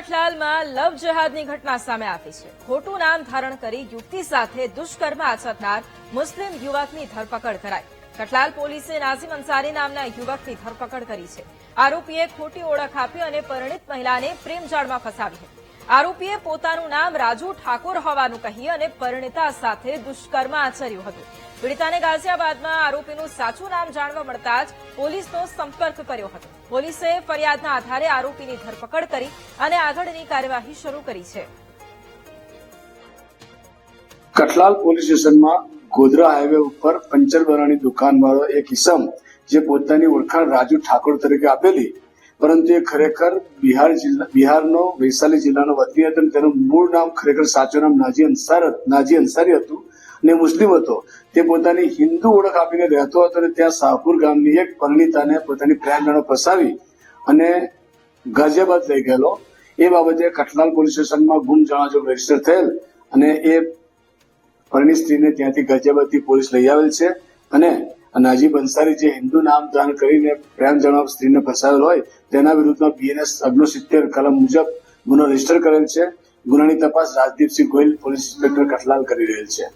કઠલાલમાં લવ જેહાદની ઘટના સામે આવી છે। ખોટું નામ ધારણ કરી યુવતી સાથે દુષ્કર્મ આચરનાર મુસ્લિમ યુવકની ધરપકડ કરાઈ। કઠલાલ પોલીસે નાઝિમ અંસારી નામના યુવકની ધરપકડ કરી છે। આરોપીએ ખોટી ઓળખ આપી અને પરિણીત મહિલાને પ્રેમજાળમાં ફસાવી હતી। આરોપીએ પોતાનું નામ રાજુ ઠાકોર હોવાનું કહી અને પરિણીતા સાથે દુષ્કર્મ આચર્યું હતું। પીડિતાને ગાઝિયાબાદમાં આરોપીનું સાચું નામ જાણવા મળતા જ પોલીસનો સંપર્ક કર્યો હતો। પોલીસે ફરિયાદના આધારે આરોપીની ધરપકડ કરી અને આગળની કાર્યવાહી શરૂ કરી છે। કઠલાલ પોલીસ સ્ટેશનમાં ગોધરા હાઈવે ઉપર પંચર બનાવવાની દુકાનવાળો એક ઇસમ જે પોતાની ઓળખાણ રાજુ ઠાકોર તરીકે આપેલી, પરંતુ એ ખરેખર બિહારનો વૈશાલી જિલ્લાનો વતની હતો અને તેનું મૂળ નામ ખરેખર સાચું નામ નાજી અંસારી હતું અને મુસ્લિમ હતો। તે પોતાની હિન્દુ ઓળખ આપીને રહેતો હતો અને ત્યાં શાહપુર ગામની એક પરિણીતાને પોતાની પ્રેમજાળમાં ફસાવી અને ગાઝિયાબાદ લઈ ગયેલો। એ બાબતે કઠલાલ પોલીસ સ્ટેશનમાં ગુમ જણાજો રજીસ્ટર થયેલ અને એ પરિણીત સ્ત્રીને ત્યાંથી ગાઝિયાબાદથી પોલીસ લઈ આવેલ છે અને નાજીબ અંસારી જે હિન્દુ નામ ધારણ કરીને પ્રેમ જણાવ સ્ત્રીને ફસાવેલ હોય તેના વિરુદ્ધમાં BNS 69 કલમ મુજબ ગુનો રજીસ્ટર કરેલ છે। ગુનાની તપાસ રાજદીપસિંહ ગોહિલ પોલીસ ઇન્સ્પેક્ટર કઠલાલ કરી રહેલ છે।